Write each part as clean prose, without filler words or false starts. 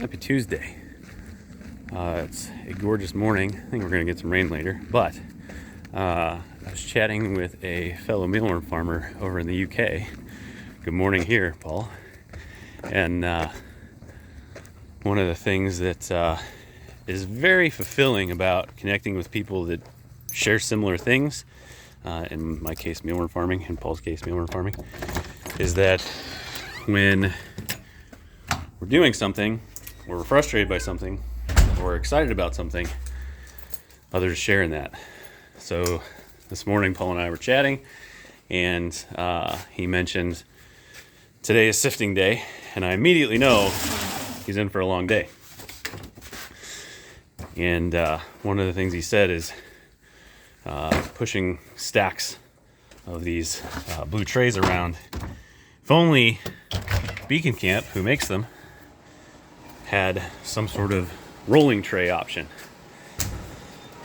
Happy Tuesday. It's a gorgeous morning. I think we're going to get some rain later, but I was chatting with a fellow mealworm farmer over in the UK. Good morning here, Paul. And one of the things that is very fulfilling about connecting with people that share similar things, in my case mealworm farming, in Paul's case mealworm farming, is that when we're doing something, or we're frustrated by something, or we're excited about something, others share in that. So this morning Paul and I were chatting, and he mentioned today is sifting day, and I immediately know he's in for a long day. And one of the things he said is pushing stacks of these blue trays around. If only Beacon Camp, who makes them, had some sort of rolling tray option.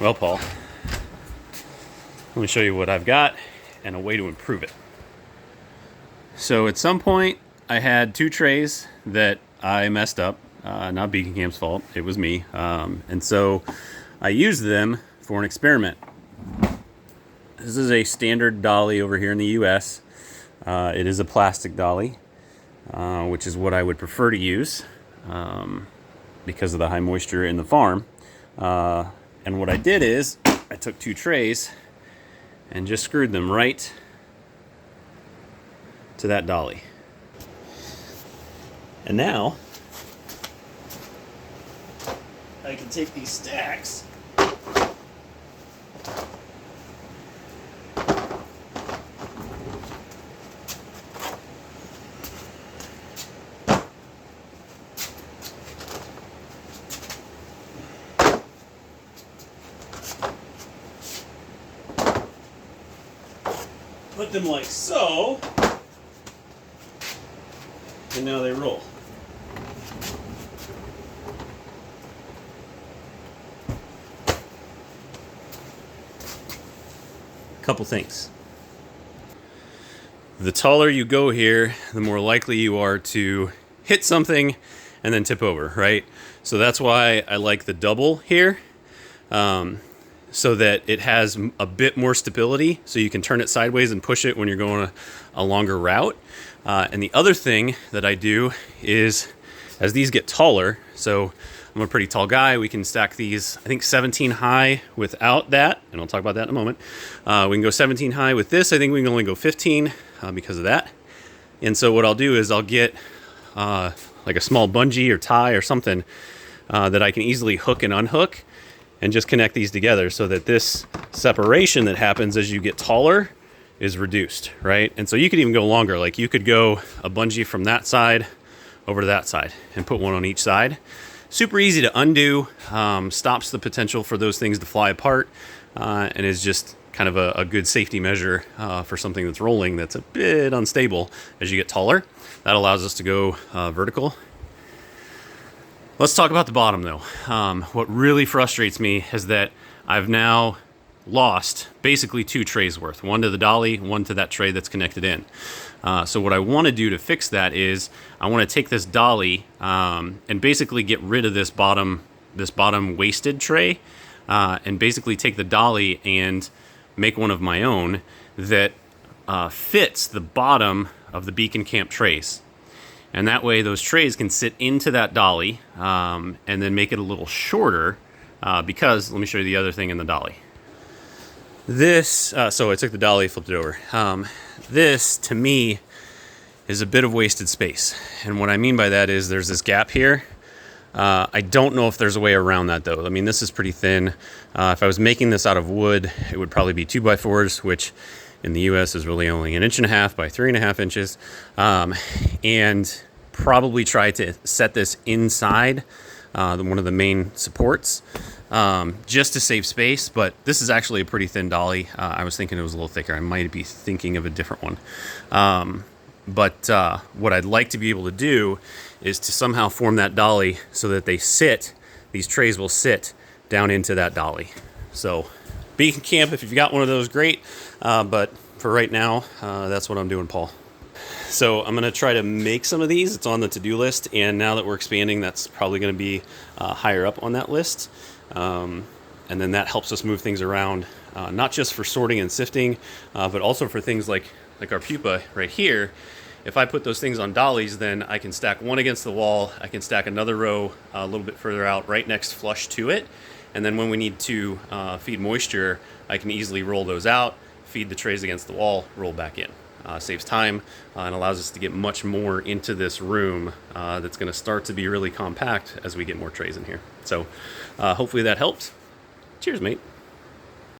Well, Paul, let me show you what I've got and a way to improve it. So at some point I had two trays that I messed up, not Beacon Camp's fault, it was me. And so I used them for an experiment. This is a standard dolly over here in the US. It is a plastic dolly, which is what I would prefer to use because of the high moisture in the farm. And what I did is I took two trays and just screwed them right to that dolly. And now I can take these stacks put them like so, and now they roll. Couple things. The taller you go here, the more likely you are to hit something and then tip over, right? So that's why I like the double here. So that it has a bit more stability, so you can turn it sideways and push it when you're going a longer route. And the other thing that I do is, as these get taller, so I'm a pretty tall guy, we can stack these, I think 17 high without that, and I'll talk about that in a moment. We can go 17 high with this. I think we can only go 15 because of that. And so what I'll do is I'll get like a small bungee or tie or something that I can easily hook and unhook, and just connect these together so that this separation that happens as you get taller is reduced, right? And so you could even go longer. Like you could go a bungee from that side over to that side and put one on each side. Super easy to undo, stops the potential for those things to fly apart, and is just kind of a good safety measure for something that's rolling that's a bit unstable as you get taller. That allows us to go vertical. Let's talk about the bottom though. What really frustrates me is that I've now lost basically two trays worth, one to the dolly, one to that tray that's connected in. So what I want to do to fix that is I want to take this dolly and basically get rid of this bottom wasted tray, and basically take the dolly and make one of my own that fits the bottom of the Beacon Camp trays. And that way those trays can sit into that dolly, and then make it a little shorter, because, let me show you the other thing in the dolly. This, so I took the dolly, flipped it over. This, to me, is a bit of wasted space. And what I mean by that is there's this gap here. I don't know if there's a way around that though. I mean, this is pretty thin. If I was making this out of wood, it would probably be 2x4s, which in the US is really only 1.5 inches by 3.5 inches. And probably try to set this inside one of the main supports, just to save space. But this is actually a pretty thin dolly. I was thinking it was a little thicker. I might be thinking of a different one. But what I'd like to be able to do is to somehow form that dolly so that these trays will sit down into that dolly. So Beacon Camp, if you've got one of those, great. But for right now, that's what I'm doing, Paul. So I'm going to try to make some of these. It's on the to-do list, and now that we're expanding, that's probably going to be higher up on that list. And then that helps us move things around, not just for sorting and sifting, but also for things like our pupa right here. If I put those things on dollies, then I can stack one against the wall. I can stack another row a little bit further out, right next flush to it. And then when we need to feed moisture, I can easily roll those out, feed the trays against the wall, roll back in. Saves time and allows us to get much more into this room that's going to start to be really compact as we get more trays in here. So hopefully that helped. Cheers, mate.